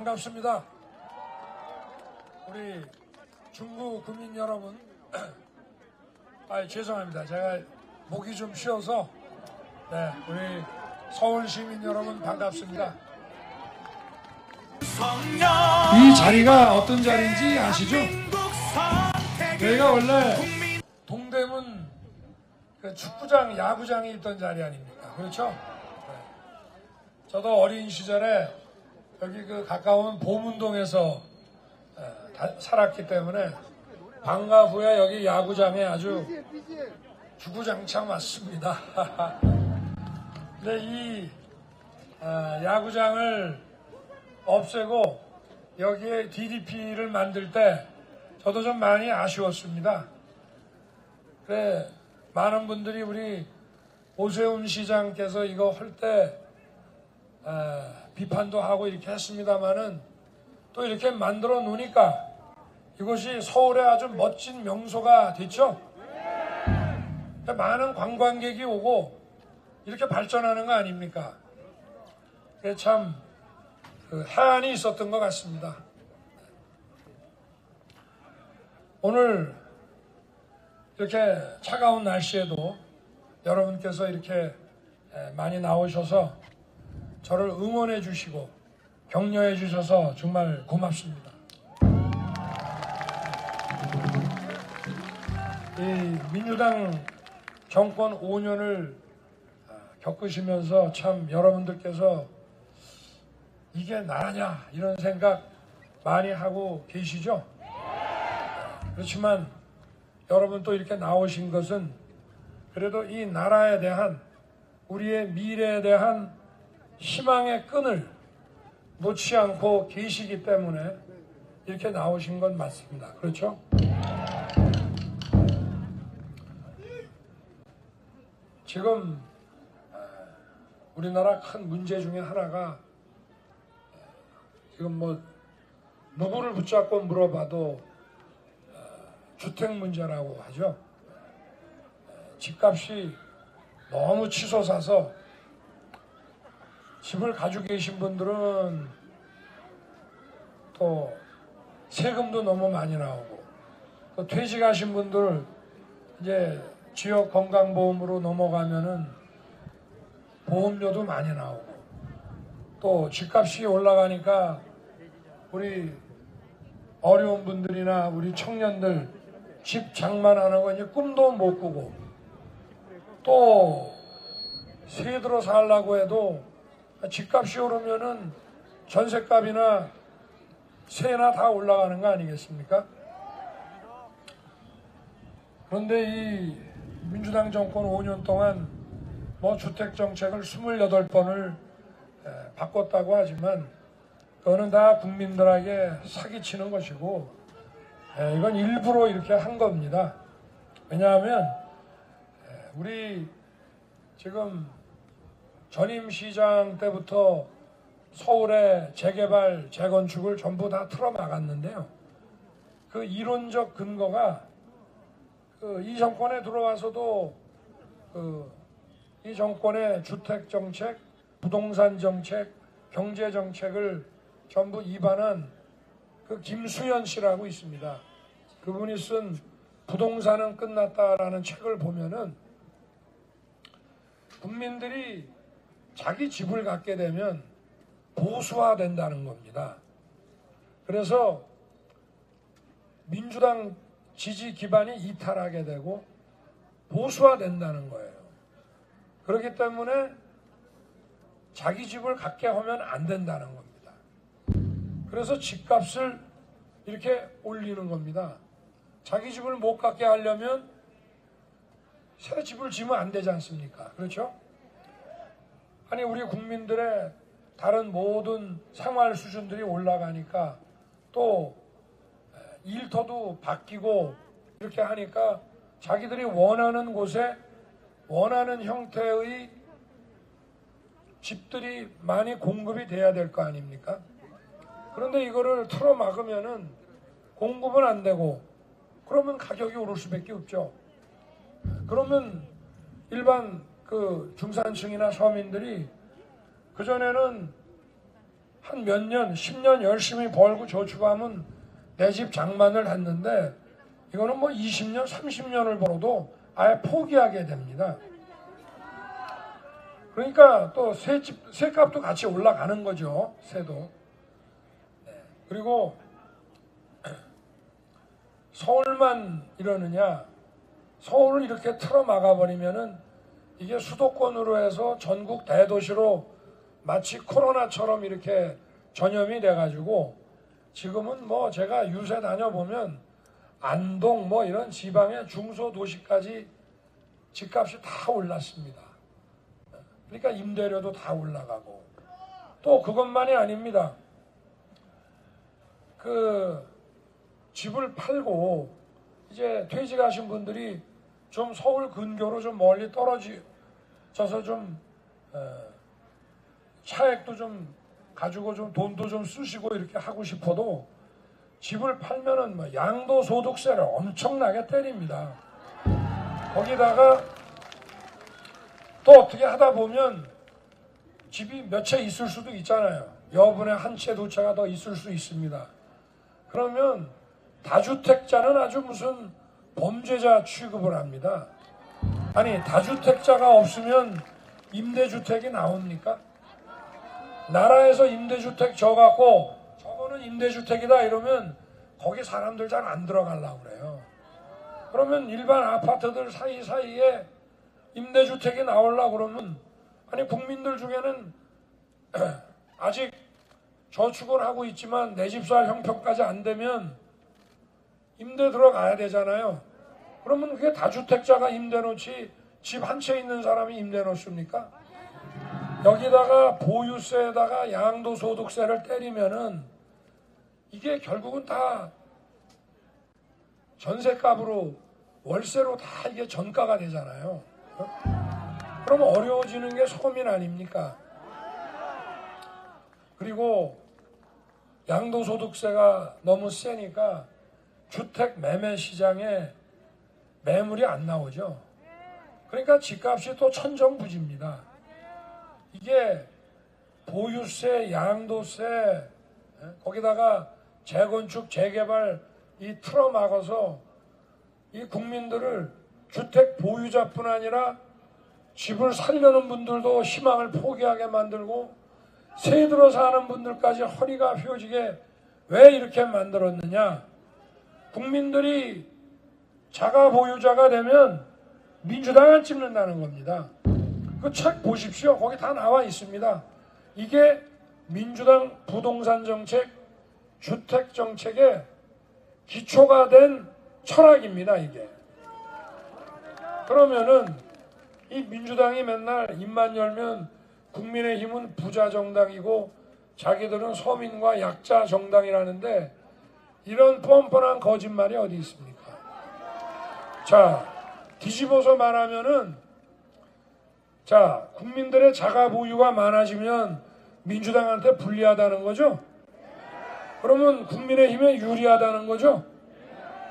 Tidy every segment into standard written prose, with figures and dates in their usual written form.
반갑습니다. 우리 중구 구민 여러분, 죄송합니다. 제가 목이 좀 쉬어서, 우리 서울 시민 여러분 반갑습니다. 이 자리가 어떤 자리인지 아시죠? 여기가 원래 동대문 축구장, 야구장이 있던 자리 아닙니까? 그렇죠? 저도 어린 시절에 여기 가까운 보문동에서 살았기 때문에 방과 후에 여기 야구장에 아주 주구장창 왔습니다. 근데 이 야구장을 없애고 여기에 DDP를 만들 때 저도 좀 많이 아쉬웠습니다. 그래, 많은 분들이 우리 오세훈 시장께서 이거 할 때 비판도 하고 이렇게 했습니다만은 또 이렇게 만들어 놓으니까 이곳이 서울의 아주 멋진 명소가 됐죠. 많은 관광객이 오고 이렇게 발전하는 거 아닙니까? 그게 참 해안이 있었던 것 같습니다. 오늘 이렇게 차가운 날씨에도 여러분께서 이렇게 많이 나오셔서 저를 응원해 주시고 격려해 주셔서 정말 고맙습니다. 이 민주당 정권 5년을 겪으시면서 참 여러분들께서 이게 나라냐 이런 생각 많이 하고 계시죠? 그렇지만 여러분 또 이렇게 나오신 것은 그래도 이 나라에 대한 우리의 미래에 대한 희망의 끈을 놓지 않고 계시기 때문에 이렇게 나오신 건 맞습니다. 그렇죠? 지금 우리나라 큰 문제 중에 하나가 지금 누구를 붙잡고 물어봐도 주택 문제라고 하죠. 집값이 너무 치솟아서 집을 가지고 계신 분들은 또 세금도 너무 많이 나오고 또 퇴직하신 분들 이제 지역 건강보험으로 넘어가면은 보험료도 많이 나오고 또 집값이 올라가니까 우리 어려운 분들이나 우리 청년들 집 장만하는 거 이제 꿈도 못 꾸고 또 새 들어 살라고 해도 집값이 오르면은 전셋값이나 세나 다 올라가는 거 아니겠습니까? 그런데 이 민주당 정권 5년 동안 주택 정책을 28번을 바꿨다고 하지만 그거는 다 국민들에게 사기치는 것이고 이건 일부러 이렇게 한 겁니다. 왜냐하면 우리 지금 전임 시장 때부터 서울의 재개발, 재건축을 전부 다 틀어막았는데요. 그 이론적 근거가 이 정권에 들어와서도 이 정권의 주택 정책, 부동산 정책, 경제 정책을 전부 입안한 김수현 씨라고 있습니다. 그분이 쓴 부동산은 끝났다라는 책을 보면은 국민들이 자기 집을 갖게 되면 보수화된다는 겁니다. 그래서 민주당 지지 기반이 이탈하게 되고 보수화된다는 거예요. 그렇기 때문에 자기 집을 갖게 하면 안 된다는 겁니다. 그래서 집값을 이렇게 올리는 겁니다. 자기 집을 못 갖게 하려면 새 집을 지으면 안 되지 않습니까? 그렇죠? 아니 우리 국민들의 다른 모든 생활 수준들이 올라가니까 또 일터도 바뀌고 이렇게 하니까 자기들이 원하는 곳에 원하는 형태의 집들이 많이 공급이 돼야 될 거 아닙니까? 그런데 이거를 틀어막으면은 공급은 안 되고 그러면 가격이 오를 수밖에 없죠. 그러면 일반 중산층이나 서민들이 그전에는 한 몇 년, 10년 열심히 벌고 저축하면 내 집 장만을 했는데 이거는 뭐 20년, 30년을 벌어도 아예 포기하게 됩니다. 그러니까 또 세값도 같이 올라가는 거죠. 세도. 그리고 서울만 이러느냐, 서울을 이렇게 틀어 막아버리면은 이게 수도권으로 해서 전국 대도시로 마치 코로나처럼 이렇게 전염이 돼가지고 지금은 뭐 제가 유세 다녀보면 안동 뭐 이런 지방의 중소도시까지 집값이 다 올랐습니다. 그러니까 임대료도 다 올라가고, 또 그것만이 아닙니다. 그 집을 팔고 이제 퇴직하신 분들이 좀 서울 근교로 좀 멀리 떨어져서 좀 차액도 좀 가지고 좀 돈도 좀 쓰시고 이렇게 하고 싶어도 집을 팔면은 뭐 양도소득세를 엄청나게 때립니다. 거기다가 또 어떻게 하다 보면 집이 몇 채 있을 수도 있잖아요. 여분의 한 채, 두 채가 더 있을 수 있습니다. 그러면 다주택자는 아주 무슨 범죄자 취급을 합니다. 아니, 다주택자가 없으면 임대주택이 나옵니까? 나라에서 임대주택 져갖고 저거는 임대주택이다 이러면 거기 사람들 잘 안 들어가려고 그래요. 그러면 일반 아파트들 사이사이에 임대주택이 나오려고 그러면, 아니 국민들 중에는 아직 저축을 하고 있지만 내 집 살 형편까지 안 되면 임대 들어가야 되잖아요. 그러면 그게 다주택자가 임대 놓지 집 한 채 있는 사람이 임대 놓습니까? 여기다가 보유세에다가 양도소득세를 때리면은 이게 결국은 다 전세값으로 월세로 다 이게 전가가 되잖아요. 그러면 어려워지는 게 서민 아닙니까? 그리고 양도소득세가 너무 세니까 주택 매매 시장에 매물이 안 나오죠. 그러니까 집값이 또 천정부지입니다. 이게 보유세, 양도세, 거기다가 재건축, 재개발 이 틀어막아서 이 국민들을 주택 보유자뿐 아니라 집을 살려는 분들도 희망을 포기하게 만들고 새 들어 사는 분들까지 허리가 휘어지게 왜 이렇게 만들었느냐? 국민들이 자가 보유자가 되면 민주당 안 찍는다는 겁니다. 그 책 보십시오. 거기 다 나와 있습니다. 이게 민주당 부동산 정책, 주택 정책의 기초가 된 철학입니다. 이게. 그러면은 이 민주당이 맨날 입만 열면 국민의힘은 부자 정당이고 자기들은 서민과 약자 정당이라는데 이런 뻔뻔한 거짓말이 어디 있습니까? 자, 뒤집어서 말하면은, 자, 국민들의 자가 보유가 많아지면 민주당한테 불리하다는 거죠? 그러면 국민의힘에 유리하다는 거죠?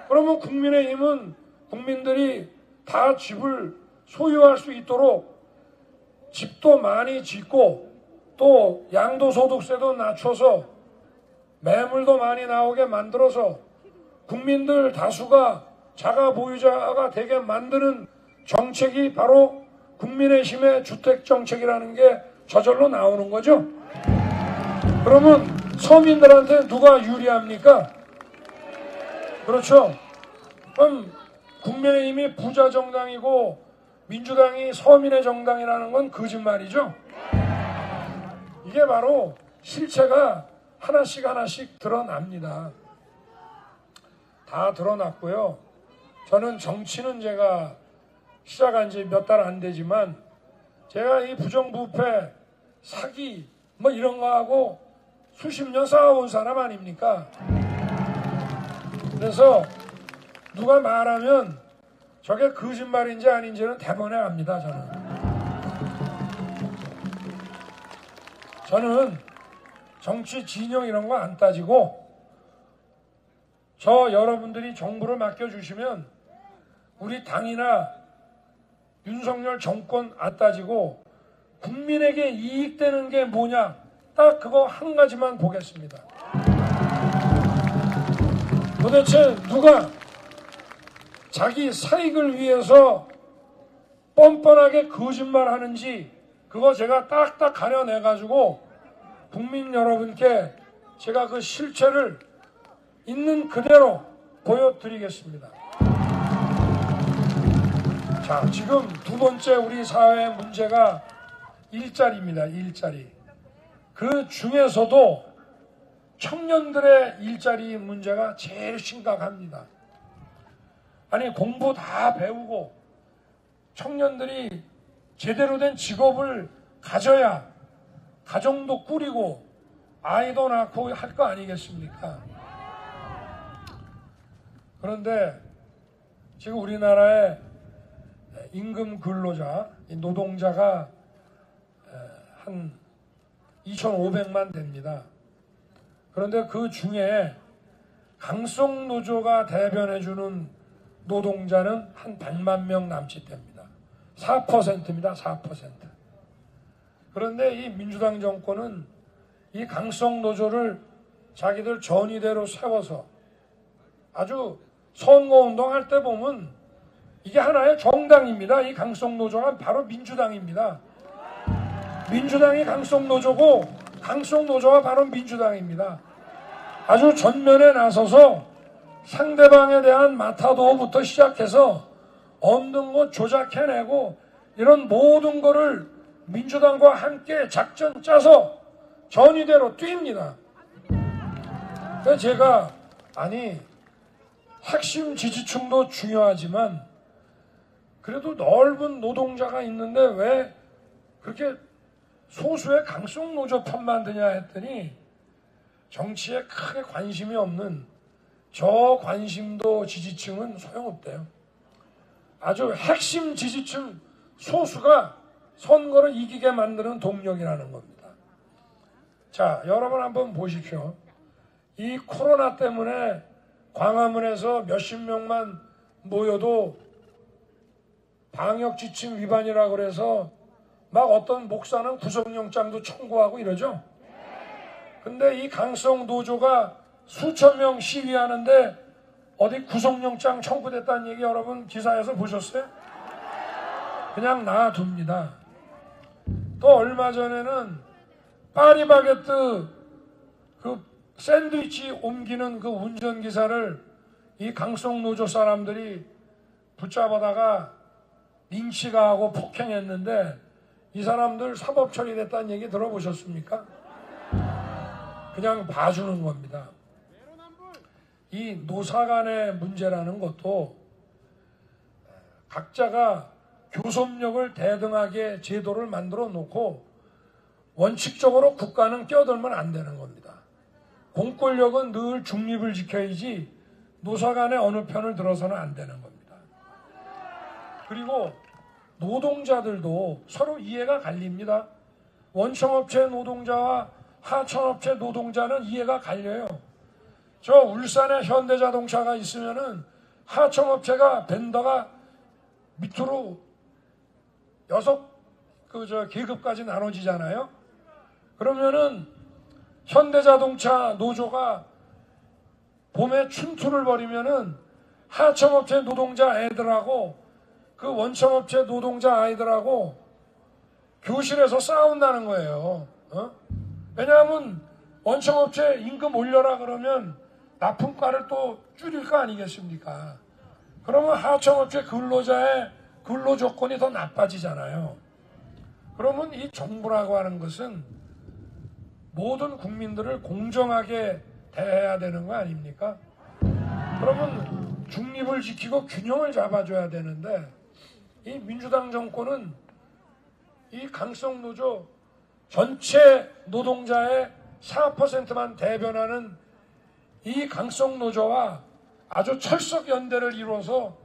그러면 국민의힘은 국민들이 다 집을 소유할 수 있도록 집도 많이 짓고 또 양도소득세도 낮춰서 매물도 많이 나오게 만들어서 국민들 다수가 자가 보유자가 되게 만드는 정책이 바로 국민의힘의 주택정책이라는 게 저절로 나오는 거죠. 그러면 서민들한테 누가 유리합니까? 그렇죠. 그럼 국민의힘이 부자 정당이고 민주당이 서민의 정당이라는 건 거짓말이죠. 이게 바로 실체가 하나씩 하나씩 드러납니다. 다 드러났고요. 저는 정치는 제가 시작한 지 몇 달 안 되지만 제가 이 부정부패, 사기 뭐 이런 거하고 수십 년 싸워온 사람 아닙니까? 그래서 누가 말하면 저게 거짓말인지 아닌지는 대번에 압니다. 저는 정치 진영 이런 거 안 따지고 저 여러분들이 정부를 맡겨주시면 우리 당이나 윤석열 정권 안 따지고 국민에게 이익되는 게 뭐냐 딱 그거 한 가지만 보겠습니다. 도대체 누가 자기 사익을 위해서 뻔뻔하게 거짓말하는지 그거 제가 딱딱 가려내가지고 국민 여러분께 제가 그 실체를 있는 그대로 보여드리겠습니다. 자, 지금 두 번째 우리 사회의 문제가 일자리입니다. 일자리. 그 중에서도 청년들의 일자리 문제가 제일 심각합니다. 아니, 공부 다 배우고 청년들이 제대로 된 직업을 가져야 가정도 꾸리고 아이도 낳고 할 거 아니겠습니까? 그런데 지금 우리나라의 임금 근로자, 노동자가 한 2,500만 됩니다. 그런데 그 중에 강성노조가 대변해주는 노동자는 한 100만 명 남짓 됩니다. 4%입니다. 4%. 그런데 이 민주당 정권은 이 강성노조를 자기들 전의대로 세워서 아주 선거운동할 때 보면 이게 하나의 정당입니다. 이 강성노조가 바로 민주당입니다. 민주당이 강성노조고 강성노조가 바로 민주당입니다. 아주 전면에 나서서 상대방에 대한 마타도부터 시작해서 얻는 것 조작해내고 이런 모든 거를 민주당과 함께 작전 짜서 전의대로 뜁니다. 그래서 제가 핵심 지지층도 중요하지만 그래도 넓은 노동자가 있는데 왜 그렇게 소수의 강성노조 편만 드냐 했더니 정치에 크게 관심이 없는 저 관심도 지지층은 소용없대요. 아주 핵심 지지층 소수가 선거를 이기게 만드는 동력이라는 겁니다. 자, 여러분 한번 보십시오. 이 코로나 때문에 광화문에서 몇십 명만 모여도 방역지침 위반이라고 그래서 막 어떤 목사는 구속영장도 청구하고 이러죠. 근데 이 강성노조가 수천 명 시위하는데 어디 구속영장 청구됐다는 얘기 여러분 기사에서 보셨어요? 그냥 놔둡니다. 또 얼마 전에는 파리바게뜨 그 샌드위치 옮기는 그 운전기사를 이 강성노조 사람들이 붙잡아다가 린치가 하고 폭행했는데 이 사람들 사법 처리됐다는 얘기 들어보셨습니까? 그냥 봐주는 겁니다. 이 노사 간의 문제라는 것도 각자가 교섭력을 대등하게 제도를 만들어 놓고 원칙적으로 국가는 껴들면 안 되는 겁니다. 공권력은 늘 중립을 지켜야지 노사 간의 어느 편을 들어서는 안 되는 겁니다. 그리고 노동자들도 서로 이해가 갈립니다. 원청업체 노동자와 하청업체 노동자는 이해가 갈려요. 저 울산에 현대자동차가 있으면은 하청업체가 벤더가 밑으로 6계급까지 나눠지잖아요. 그러면은 현대자동차 노조가 봄에 춘투를 벌이면은 하청업체 노동자 애들하고 그 원청업체 노동자 아이들하고 교실에서 싸운다는 거예요. 왜냐하면 원청업체 임금 올려라 그러면 납품가를 또 줄일 거 아니겠습니까? 그러면 하청업체 근로자의 근로 조건이 더 나빠지잖아요. 그러면 이 정부라고 하는 것은 모든 국민들을 공정하게 대해야 되는 거 아닙니까? 그러면 중립을 지키고 균형을 잡아줘야 되는데 이 민주당 정권은 이 강성노조 전체 노동자의 4%만 대변하는 이 강성노조와 아주 철석연대를 이루어서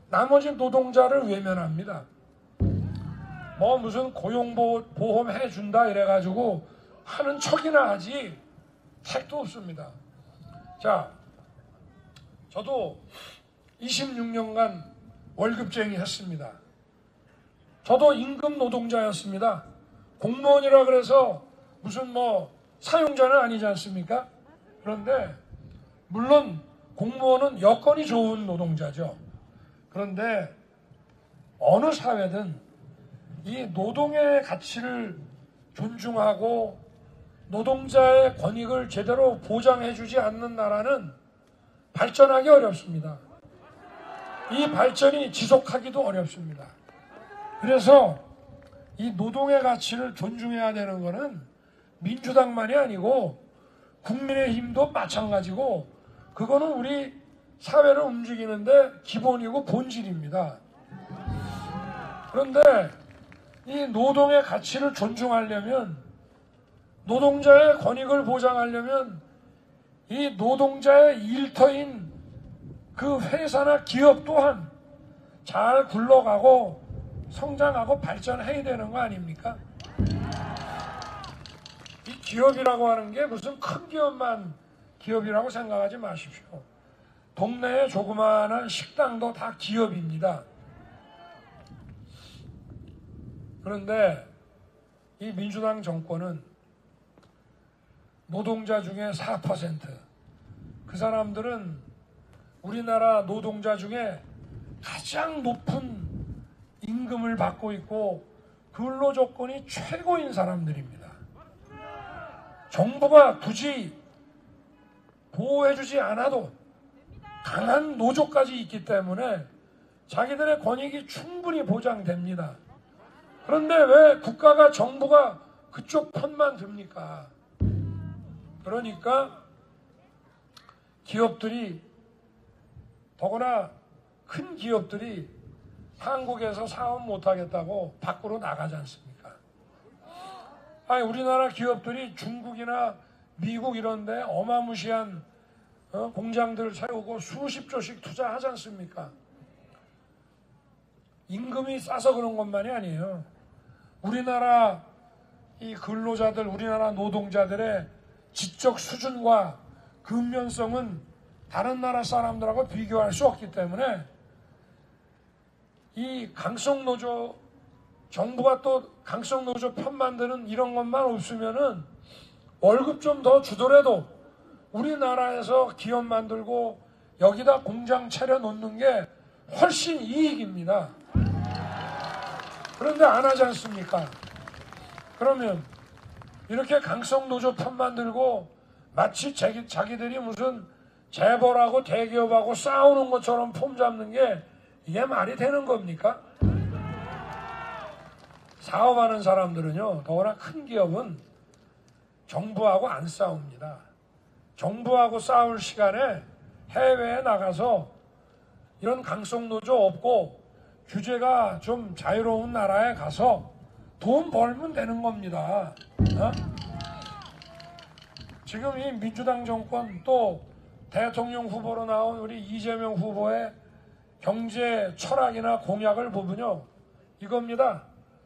나머지 노동자를 외면합니다. 뭐 무슨 고용보험 해준다 이래가지고 하는 척이나 하지 택도 없습니다. 자, 저도 26년간 월급쟁이 했습니다. 저도 임금 노동자였습니다. 공무원이라 그래서 무슨 뭐 사용자는 아니지 않습니까? 그런데 물론 공무원은 여건이 좋은 노동자죠. 그런데 어느 사회든 이 노동의 가치를 존중하고 노동자의 권익을 제대로 보장해주지 않는 나라는 발전하기 어렵습니다. 이 발전이 지속하기도 어렵습니다. 그래서 이 노동의 가치를 존중해야 되는 것은 민주당만이 아니고 국민의힘도 마찬가지고 그거는 우리 사회를 움직이는데 기본이고 본질입니다. 그런데 이 노동의 가치를 존중하려면 노동자의 권익을 보장하려면 이 노동자의 일터인 그 회사나 기업 또한 잘 굴러가고 성장하고 발전해야 되는 거 아닙니까? 이 기업이라고 하는 게 무슨 큰 기업만 기업이라고 생각하지 마십시오. 동네의 조그마한 식당도 다 기업입니다. 그런데 이 민주당 정권은 노동자 중에 4%, 그 사람들은 우리나라 노동자 중에 가장 높은 임금을 받고 있고 근로 조건이 최고인 사람들입니다. 정부가 굳이 보호해주지 않아도 강한 노조까지 있기 때문에 자기들의 권익이 충분히 보장됩니다. 그런데 왜 국가가 정부가 그쪽 편만 듭니까? 그러니까 기업들이 더구나 큰 기업들이 한국에서 사업 못하겠다고 밖으로 나가지 않습니까? 아니 우리나라 기업들이 중국이나 미국 이런 데 어마무시한 공장들을 세우고 수십조씩 투자하지 않습니까? 임금이 싸서 그런 것만이 아니에요. 우리나라 이 근로자들, 우리나라 노동자들의 지적 수준과 근면성은 다른 나라 사람들하고 비교할 수 없기 때문에 이 강성노조, 정부가 또 강성노조 편 만드는 이런 것만 없으면은 월급 좀 더 주더라도 우리나라에서 기업 만들고 여기다 공장 차려 놓는 게 훨씬 이익입니다. 그런데 안 하지 않습니까? 그러면 이렇게 강성노조 편 만들고 마치 자기들이 무슨 재벌하고 대기업하고 싸우는 것처럼 폼 잡는 게 이게 말이 되는 겁니까? 사업하는 사람들은요, 더구나 큰 기업은 정부하고 안 싸웁니다. 정부하고 싸울 시간에 해외에 나가서 이런 강성노조 없고 규제가 좀 자유로운 나라에 가서 돈 벌면 되는 겁니다. 지금 이 민주당 정권 또 대통령 후보로 나온 우리 이재명 후보의 경제 철학이나 공약을 보면요, 이겁니다.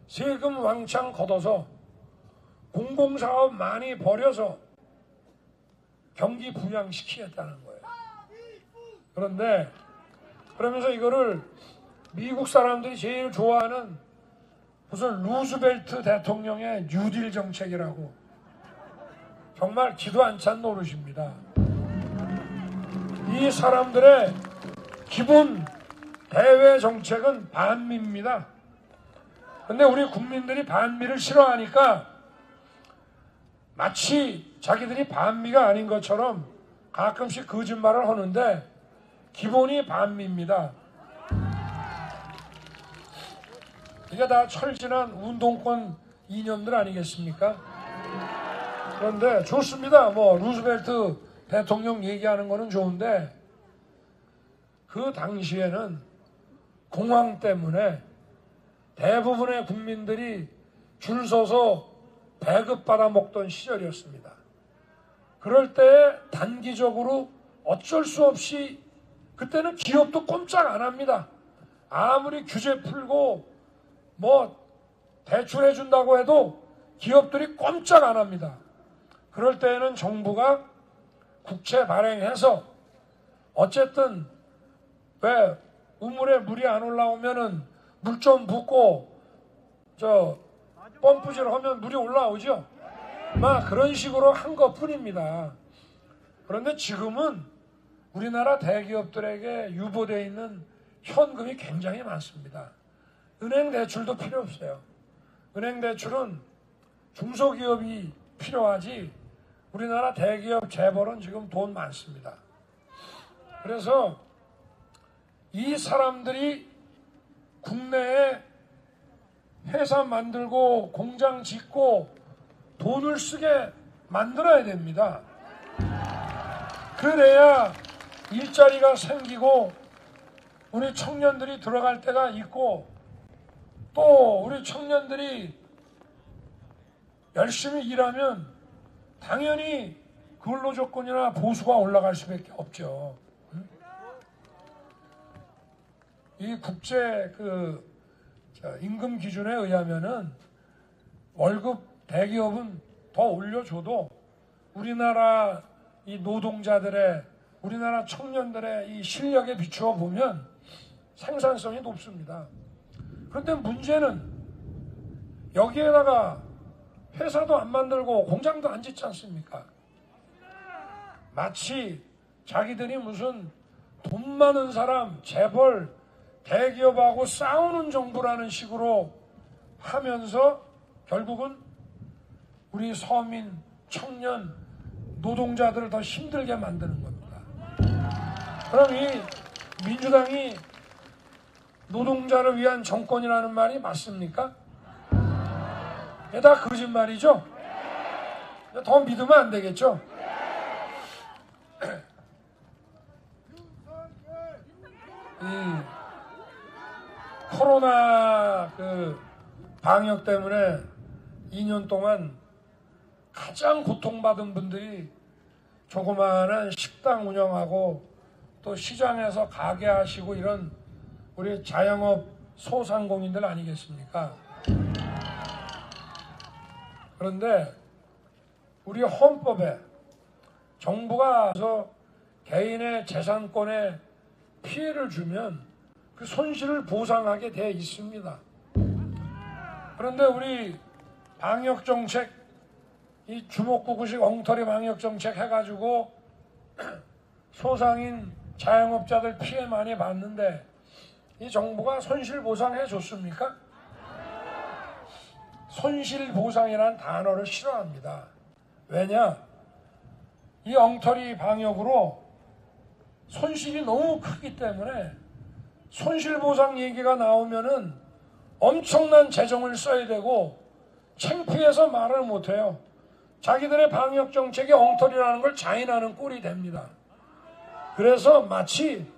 세금 왕창 걷어서 공공사업 많이 벌여서 경기 부양시키겠다는 거예요. 그런데 그러면서 이거를 미국 사람들이 제일 좋아하는 무슨 루즈벨트 대통령의 뉴딜 정책이라고, 정말 기도 안 찬 노릇입니다. 이 사람들의 기본 대외 정책은 반미입니다. 그런데 우리 국민들이 반미를 싫어하니까 마치 자기들이 반미가 아닌 것처럼 가끔씩 거짓말을 하는데 기본이 반미입니다. 이게 다 철진한 운동권 이념들 아니겠습니까? 그런데 좋습니다. 뭐 루즈벨트 대통령 얘기하는 거는 좋은데 그 당시에는 공황 때문에 대부분의 국민들이 줄 서서 배급받아 먹던 시절이었습니다. 그럴 때 단기적으로 어쩔 수 없이, 그때는 기업도 꼼짝 안 합니다. 아무리 규제 풀고 뭐 대출해준다고 해도 기업들이 꼼짝 안 합니다. 그럴 때에는 정부가 국채 발행해서 어쨌든 왜 우물에 물이 안 올라오면은 물 좀 붓고 저 펌프질 하면 물이 올라오죠. 그런 식으로 한 것뿐입니다. 그런데 지금은 우리나라 대기업들에게 유보되어 있는 현금이 굉장히 많습니다. 은행 대출도 필요 없어요. 은행 대출은 중소기업이 필요하지 우리나라 대기업 재벌은 지금 돈 많습니다. 그래서 이 사람들이 국내에 회사 만들고 공장 짓고 돈을 쓰게 만들어야 됩니다. 그래야 일자리가 생기고 우리 청년들이 들어갈 때가 있고 또 우리 청년들이 열심히 일하면 당연히 근로조건이나 보수가 올라갈 수밖에 없죠. 이 국제 임금 기준에 의하면은 월급 대기업은 더 올려줘도 우리나라 이 노동자들의 우리나라 청년들의 이 실력에 비추어 보면 생산성이 높습니다. 그런데 문제는 여기에다가 회사도 안 만들고 공장도 안 짓지 않습니까? 마치 자기들이 무슨 돈 많은 사람, 재벌, 대기업하고 싸우는 정부라는 식으로 하면서 결국은 우리 서민, 청년, 노동자들을 더 힘들게 만드는 겁니다. 그럼 이 민주당이 노동자를 위한 정권이라는 말이 맞습니까? 이게 다 거짓말이죠? 더 믿으면 안 되겠죠? 이 코로나 방역 때문에 2년 동안 가장 고통받은 분들이 조그마한 식당 운영하고 또 시장에서 가게 하시고 이런 우리 자영업 소상공인들 아니겠습니까? 그런데 우리 헌법에 정부가 개인의 재산권에 피해를 주면 그 손실을 보상하게 돼 있습니다. 그런데 우리 방역정책, 이 주먹구구식 엉터리 방역정책 해가지고 소상인 자영업자들 피해 많이 봤는데 이 정부가 손실보상해 줬습니까? 손실보상이라는 단어를 싫어합니다. 왜냐? 이 엉터리 방역으로 손실이 너무 크기 때문에 손실보상 얘기가 나오면은 엄청난 재정을 써야 되고 창피해서 말을 못해요. 자기들의 방역정책이 엉터리라는 걸 자인하는 꼴이 됩니다. 그래서 마치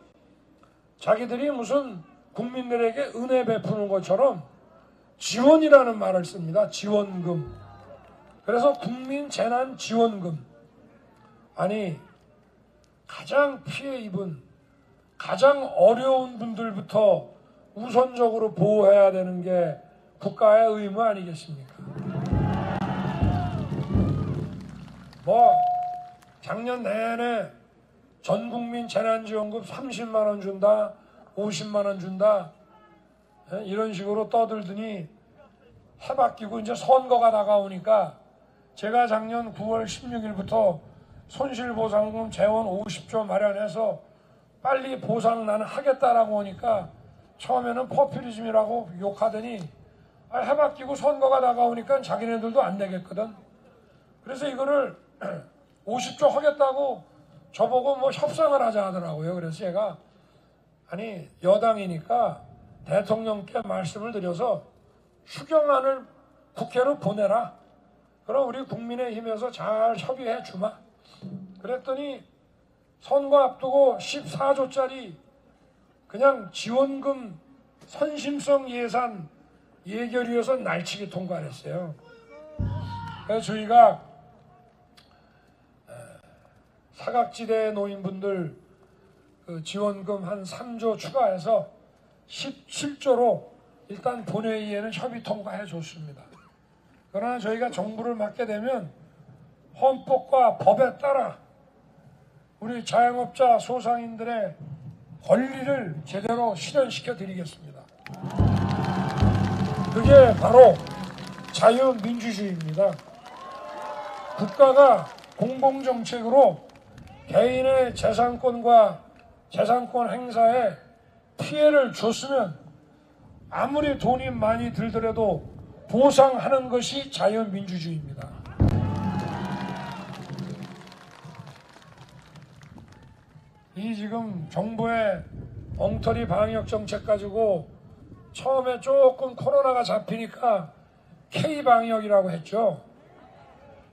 자기들이 무슨 국민들에게 은혜 베푸는 것처럼 지원이라는 말을 씁니다. 지원금. 그래서 국민재난지원금. 아니 가장 피해 입은 가장 어려운 분들부터 우선적으로 보호해야 되는 게 국가의 의무 아니겠습니까? 작년 내내 전국민 재난지원금 30만 원 준다, 50만 원 준다 이런 식으로 떠들더니 해바뀌고 이제 선거가 다가오니까 제가 작년 9월 16일부터 손실보상금 재원 50조 마련해서 빨리 보상 나는 하겠다라고 하니까 처음에는 포퓰리즘이라고 욕하더니 해바뀌고 선거가 다가오니까 자기네들도 안 내겠거든. 그래서 이거를 50조 하겠다고 저보고 협상을 하자 하더라고요. 그래서 제가 아니 여당이니까 대통령께 말씀을 드려서 추경안을 국회로 보내라. 그럼 우리 국민의힘에서 잘 협의해 주마. 그랬더니 선거 앞두고 14조짜리 그냥 지원금 선심성 예산 예결위에서 날치기 통과를 했어요. 그래서 저희가 사각지대 노인분들 지원금 한 3조 추가해서 17조로 일단 본회의에는 협의 통과해 줬습니다. 그러나 저희가 정부를 맡게 되면 헌법과 법에 따라 우리 자영업자 소상인들의 권리를 제대로 실현시켜 드리겠습니다. 그게 바로 자유민주주의입니다. 국가가 공공정책으로 개인의 재산권과 재산권 행사에 피해를 줬으면 아무리 돈이 많이 들더라도 보상하는 것이 자유민주주의입니다. 이 지금 정부의 엉터리 방역 정책 가지고 처음에 조금 코로나가 잡히니까 K방역이라고 했죠.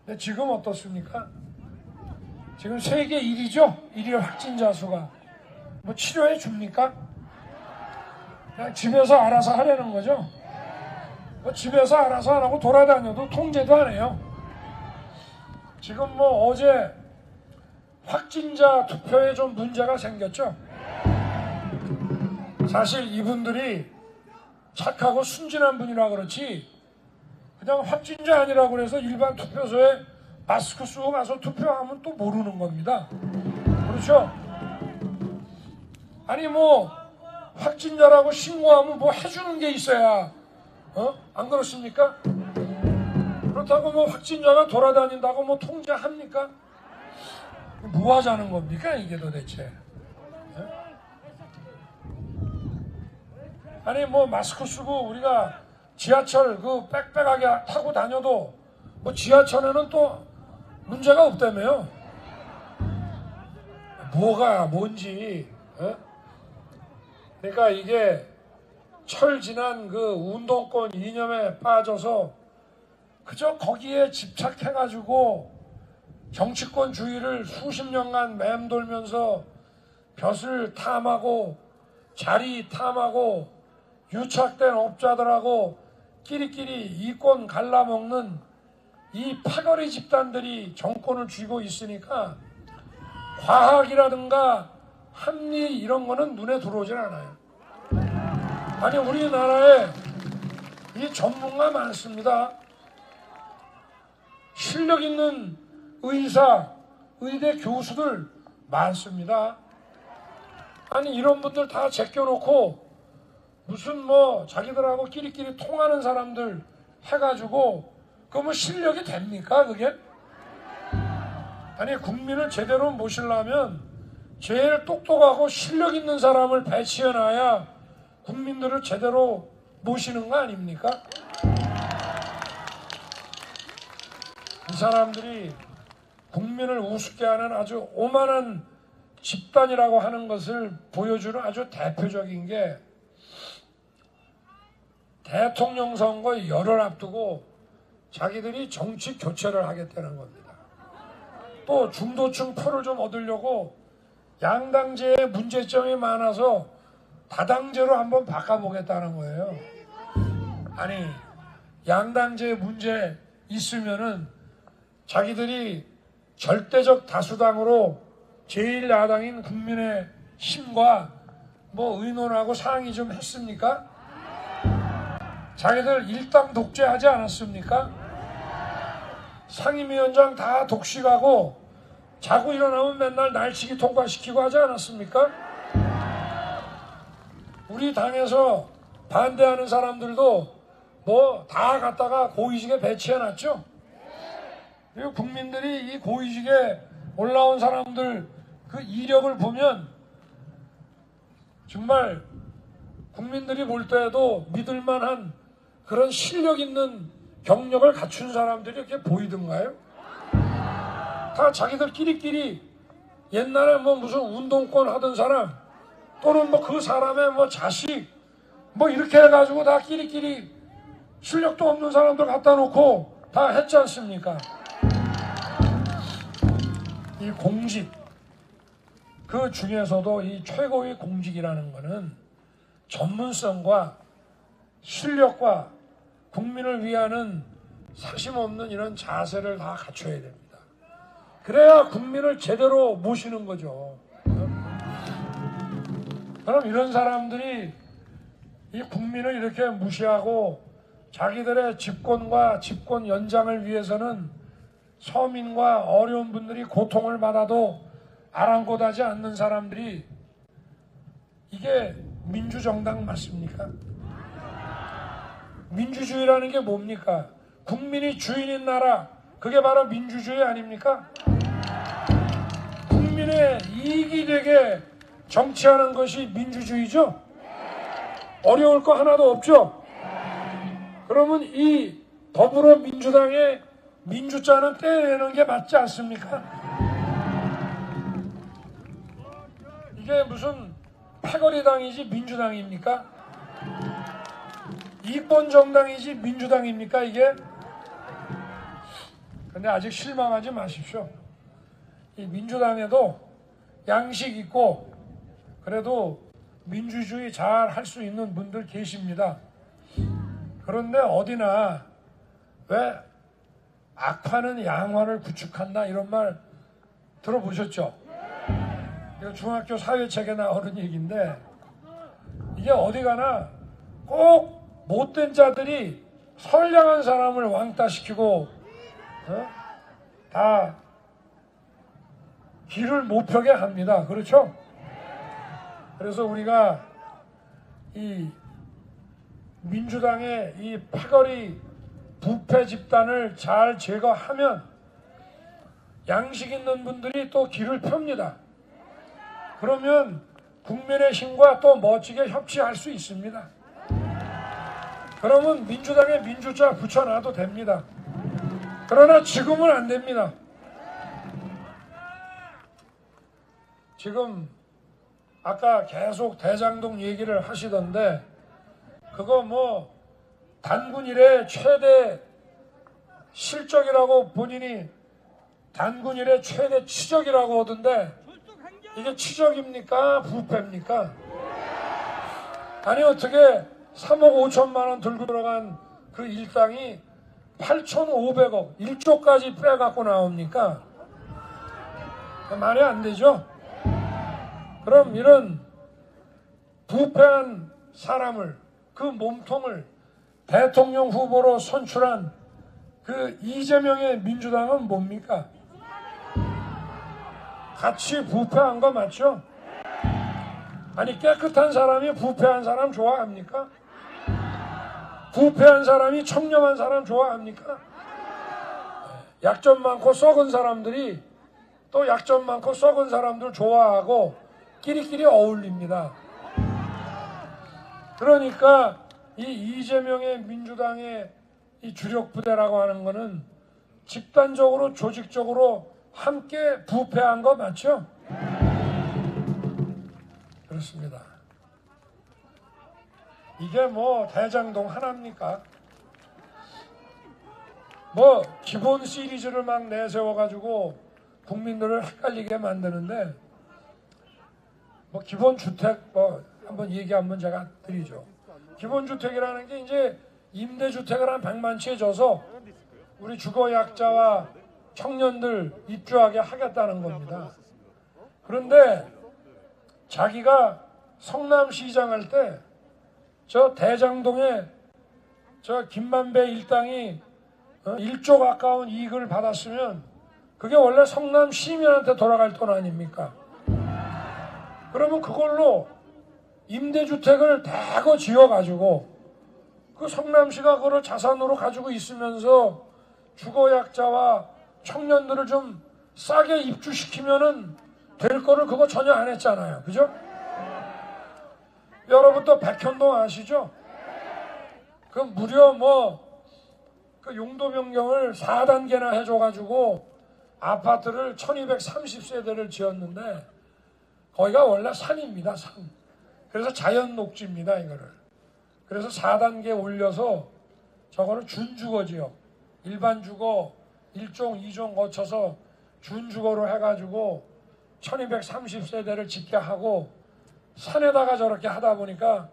근데 지금 어떻습니까? 지금 세계 1위죠? 1위 확진자 수가. 뭐 치료해 줍니까? 그냥 집에서 알아서 하려는 거죠? 뭐 집에서 알아서 안 하고 돌아다녀도 통제도 안 해요. 지금 뭐 어제 확진자 투표에 좀 문제가 생겼죠? 사실 이분들이 착하고 순진한 분이라 그렇지 그냥 확진자 아니라고 해서 일반 투표소에 마스크 쓰고 가서 투표하면 또 모르는 겁니다. 그렇죠? 아니 뭐 확진자라고 신고하면 뭐 해주는 게 있어야 안 그렇습니까? 그렇다고 뭐 확진자가 돌아다닌다고 뭐 통제합니까? 뭐 하자는 겁니까 이게 도대체? 아니 뭐 마스크 쓰고 우리가 지하철 그 빽빽하게 타고 다녀도 뭐 지하철에는 또 문제가 없다며요. 뭐가 뭔지. 그러니까 이게 철지난 그 운동권 이념에 빠져서 그저 거기에 집착해가지고 정치권주의를 수십 년간 맴돌면서 벼슬 탐하고 자리 탐하고 유착된 업자들하고 끼리끼리 이권 갈라먹는 이 파거리 집단들이 정권을 쥐고 있으니까 과학이라든가 합리 이런 거는 눈에 들어오질 않아요. 아니 우리나라에 이 전문가 많습니다. 실력 있는 의사, 의대 교수들 많습니다. 아니 이런 분들 다 제껴놓고 무슨 뭐 자기들하고 끼리끼리 통하는 사람들 해가지고 그러면 실력이 됩니까 그게? 아니 국민을 제대로 모시려면 제일 똑똑하고 실력 있는 사람을 배치해놔야 국민들을 제대로 모시는 거 아닙니까? 이 사람들이 국민을 우습게 하는 아주 오만한 집단이라고 하는 것을 보여주는 아주 대표적인 게 대통령 선거 열흘 앞두고 자기들이 정치 교체를 하겠다는 겁니다. 또 중도층 표를 좀 얻으려고 양당제의 문제점이 많아서 다당제로 한번 바꿔보겠다는 거예요. 아니 양당제 문제 있으면은 자기들이 절대적 다수당으로 제1야당인 국민의힘과 뭐 의논하고 상의 좀 했습니까? 자기들 일당 독재하지 않았습니까? 상임위원장 다 독식하고 자고 일어나면 맨날 날치기 통과시키고 하지 않았습니까? 우리 당에서 반대하는 사람들도 뭐 다 갖다가 고위직에 배치해놨죠? 그리고 국민들이 이 고위직에 올라온 사람들 그 이력을 보면 정말 국민들이 볼 때에도 믿을만한 그런 실력 있는 경력을 갖춘 사람들이 이렇게 보이던가요? 다 자기들 끼리끼리 옛날에 뭐 무슨 운동권 하던 사람 또는 뭐 그 사람의 뭐 자식 뭐 이렇게 해가지고 다 끼리끼리 실력도 없는 사람들 갖다 놓고 다 했지 않습니까? 이 공직 그 중에서도 이 최고의 공직이라는 거는 전문성과 실력과 국민을 위하는 사심 없는 이런 자세를 다 갖춰야 됩니다. 그래야 국민을 제대로 모시는 거죠. 그럼 이런 사람들이 이 국민을 이렇게 무시하고 자기들의 집권과 집권 연장을 위해서는 서민과 어려운 분들이 고통을 받아도 아랑곳하지 않는 사람들이 이게 민주정당 맞습니까? 민주주의라는 게 뭡니까? 국민이 주인인 나라, 그게 바로 민주주의 아닙니까? 국민의 이익이 되게 정치하는 것이 민주주의죠? 어려울 거 하나도 없죠? 그러면 이 더불어민주당의 민주자는 떼내는 게 맞지 않습니까? 이게 무슨 패거리당이지 민주당입니까? 이권 정당이지 민주당입니까 이게? 근데 아직 실망하지 마십시오. 이 민주당에도 양식 있고 그래도 민주주의 잘 할 수 있는 분들 계십니다. 그런데 어디나 왜 악파는 양화를 구축한다 이런 말 들어보셨죠? 이거 중학교 사회책에 나오는 얘기인데 이게 어디 가나 꼭 못된 자들이 선량한 사람을 왕따시키고 다 길을 못 펴게 합니다. 그렇죠? 그래서 우리가 이 민주당의 이 패거리 부패 집단을 잘 제거하면 양식 있는 분들이 또 길을 펴니다. 그러면 국민의힘과 또 멋지게 협치할 수 있습니다. 그러면 민주당에 민주자 붙여놔도 됩니다. 그러나 지금은 안 됩니다. 지금 아까 계속 대장동 얘기를 하시던데 그거 뭐 단군 이래 최대 실적이라고 본인이 단군 이래 최대 치적이라고 하던데 이게 치적입니까? 부패입니까? 아니 어떻게 3억 5천만 원 들고 들어간 그 일당이 8,500억 1조까지 빼갖고 나옵니까? 말이 안 되죠? 그럼 이런 부패한 사람을 그 몸통을 대통령 후보로 선출한 그 이재명의 민주당은 뭡니까? 같이 부패한 거 맞죠? 아니 깨끗한 사람이 부패한 사람 좋아합니까? 부패한 사람이 청렴한 사람 좋아합니까? 약점 많고 썩은 사람들이 또 약점 많고 썩은 사람들 좋아하고 끼리끼리 어울립니다. 그러니까 이 이재명의 민주당의 이 주력 부대라고 하는 거는 집단적으로 조직적으로 함께 부패한 거 맞죠? 그렇습니다. 이게 뭐 대장동 하나입니까? 뭐 기본 시리즈를 막 내세워가지고 국민들을 헷갈리게 만드는데 뭐 기본주택 뭐 한번 얘기 한번 제가 드리죠. 기본주택이라는 게 이제 임대주택을 한 100만 채 줘서 우리 주거약자와 청년들 입주하게 하겠다는 겁니다. 그런데 자기가 성남시장 할 때 저 대장동에 저 김만배 일당이 1조 가까운 이익을 받았으면 그게 원래 성남 시민한테 돌아갈 돈 아닙니까? 그러면 그걸로 임대주택을 대거 지어가지고 그 성남시가 그걸 자산으로 가지고 있으면서 주거약자와 청년들을 좀 싸게 입주시키면은 될 거를 그거 전혀 안 했잖아요. 그죠? 여러분 또 백현동 아시죠? 그 무려 그 용도 변경을 4단계나 해줘가지고 아파트를 1230세대를 지었는데 거기가 원래 산입니다. 산. 그래서 자연 녹지입니다. 이거를. 그래서 4단계 올려서 저거는 준주거지역. 일반 주거 1종, 2종 거쳐서 준주거로 해가지고 1230세대를 짓게 하고 산에다가 저렇게 하다 보니까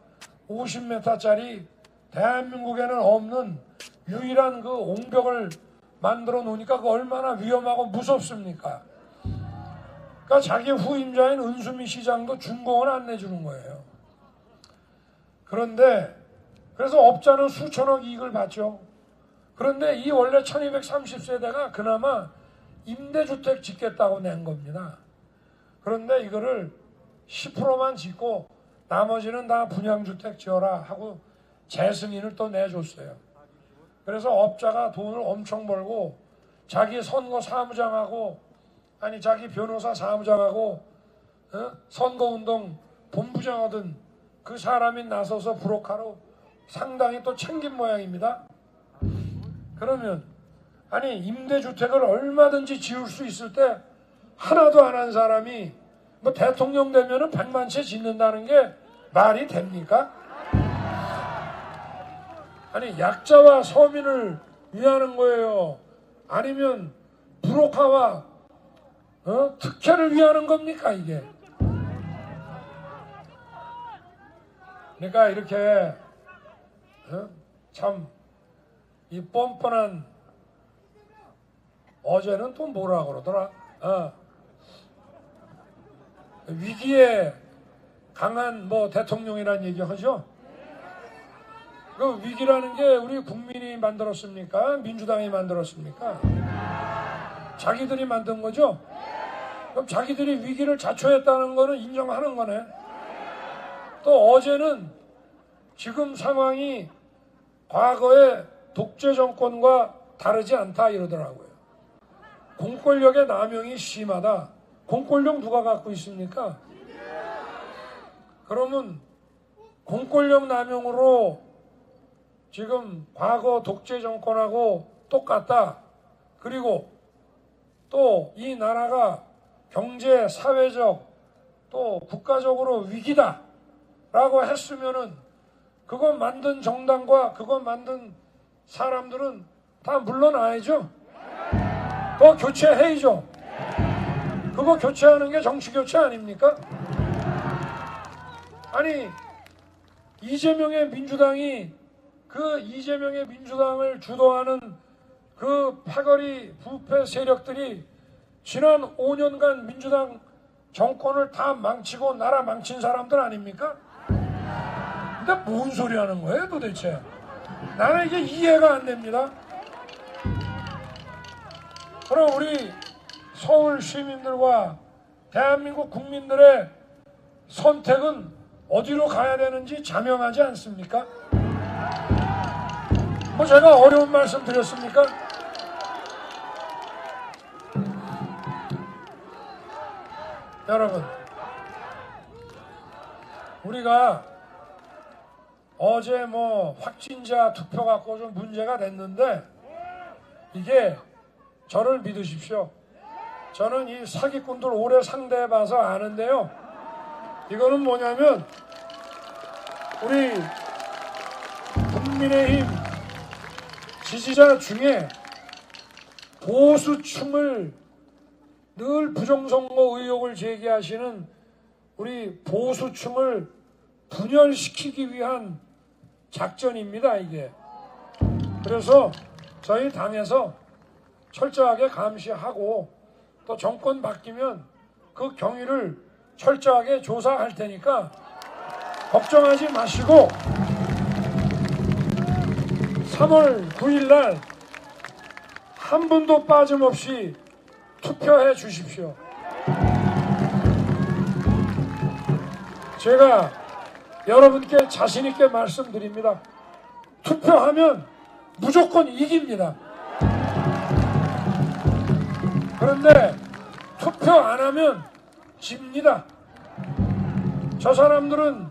50m짜리 대한민국에는 없는 유일한 그 옹벽을 만들어 놓으니까 그 얼마나 위험하고 무섭습니까? 그러니까 자기 후임자인 은수미 시장도 준공을 안 내주는 거예요. 그런데 그래서 업자는 수천억 이익을 받죠. 그런데 이 원래 1230세대가 그나마 임대주택 짓겠다고 낸 겁니다. 그런데 이거를 10%만 짓고 나머지는 다 분양주택 지어라 하고 재승인을 또 내줬어요. 그래서 업자가 돈을 엄청 벌고 자기 선거 사무장하고 아니 자기 변호사 사무장하고 선거운동 본부장하던 그 사람이 나서서 브로커로 상당히 또 챙긴 모양입니다. 그러면 아니 임대주택을 얼마든지 지을 수 있을 때 하나도 안 한 사람이 뭐 대통령 되면은 100만 채 짓는다는 게 말이 됩니까? 아니 약자와 서민을 위하는 거예요? 아니면 브로커와 특혜를 위하는 겁니까 이게? 그러니까 이렇게 참 이 뻔뻔한 어제는 또 뭐라 그러더라? 위기에 강한 뭐 대통령이라는 얘기 하죠? 그 위기라는 게 우리 국민이 만들었습니까? 민주당이 만들었습니까? 자기들이 만든 거죠? 그럼 자기들이 위기를 자초했다는 거는 인정하는 거네. 또 어제는 지금 상황이 과거의 독재 정권과 다르지 않다 이러더라고요. 공권력의 남용이 심하다. 공권력 누가 갖고 있습니까? 그러면 공권력 남용으로 지금 과거 독재 정권하고 똑같다. 그리고 또 이 나라가 경제, 사회적 또 국가적으로 위기다 라고 했으면은 그거 만든 정당과 그거 만든 사람들은 다 물러나야죠. 그거 교체해야죠. 그거 교체하는 게 정치 교체 아닙니까? 아니 이재명의 민주당이 그 이재명의 민주당을 주도하는 그 패거리 부패 세력들이 지난 5년간 민주당 정권을 다 망치고 나라 망친 사람들 아닙니까? 근데 뭔 소리 하는 거예요 도대체? 나는 이게 이해가 안 됩니다. 그럼 우리 서울 시민들과 대한민국 국민들의 선택은 어디로 가야 되는지 자명하지 않습니까? 뭐 제가 어려운 말씀 드렸습니까? 여러분, 우리가 어제 뭐 확진자 투표 갖고 좀 문제가 됐는데 이게 저를 믿으십시오. 저는 이 사기꾼들 오래 상대해봐서 아는데요. 이거는 뭐냐면 우리 국민의힘 지지자 중에 보수층을 늘 부정선거 의혹을 제기하시는 우리 보수층을 분열시키기 위한 작전입니다, 이게. 그래서 저희 당에서 철저하게 감시하고 또 정권 바뀌면 그 경위를 철저하게 조사할 테니까 걱정하지 마시고 3월 9일 날 한 분도 빠짐없이 투표해 주십시오. 제가 여러분께 자신 있게 말씀드립니다. 투표하면 무조건 이깁니다. 그런데 투표 안 하면 집니다. 저 사람들은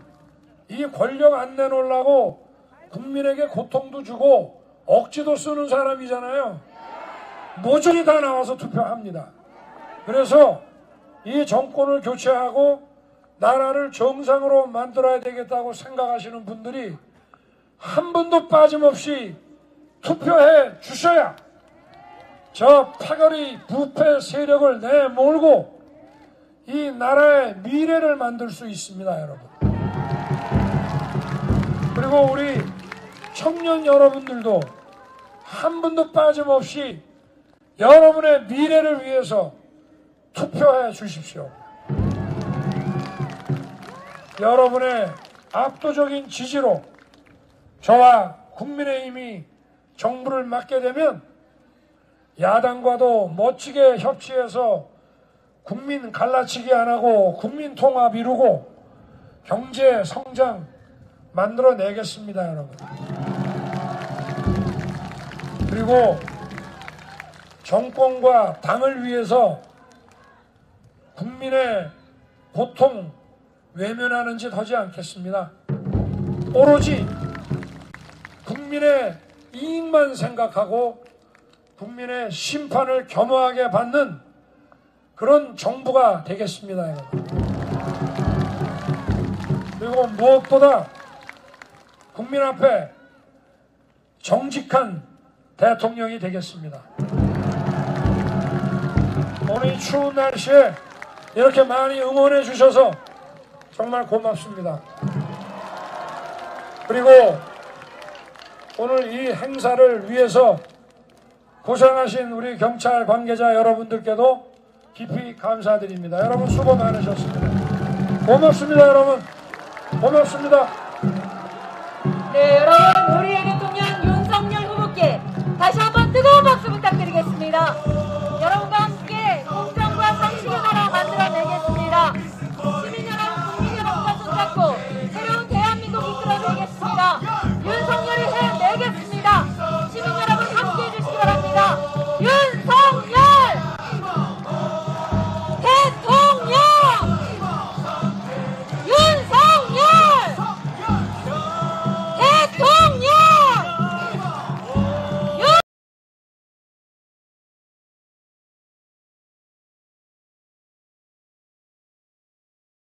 이 권력 안 내놓으려고 국민에게 고통도 주고 억지도 쓰는 사람이잖아요. 모조리 다 나와서 투표합니다. 그래서 이 정권을 교체하고 나라를 정상으로 만들어야 되겠다고 생각하시는 분들이 한 분도 빠짐없이 투표해 주셔야 저 패거리 부패 세력을 내몰고 이 나라의 미래를 만들 수 있습니다, 여러분. 그리고 우리 청년 여러분들도 한 분도 빠짐없이 여러분의 미래를 위해서 투표해 주십시오. 여러분의 압도적인 지지로 저와 국민의힘이 정부를 맡게 되면 야당과도 멋지게 협치해서 국민 갈라치기 안 하고 국민 통합 이루고 경제 성장 만들어내겠습니다, 여러분. 그리고 정권과 당을 위해서 국민의 고통 외면하는 짓 하지 않겠습니다. 오로지 국민의 이익만 생각하고 국민의 심판을 겸허하게 받는 그런 정부가 되겠습니다, 여러분. 그리고 무엇보다 국민 앞에 정직한 대통령이 되겠습니다. 오늘 이 추운 날씨에 이렇게 많이 응원해 주셔서 정말 고맙습니다. 그리고 오늘 이 행사를 위해서 고생하신 우리 경찰 관계자 여러분들께도 깊이 감사드립니다. 여러분 수고 많으셨습니다. 고맙습니다, 여러분. 고맙습니다. 네, 여러분 우리의 대통령 윤석열 후보께 다시 한번 뜨거운 박수 부탁드리겠습니다.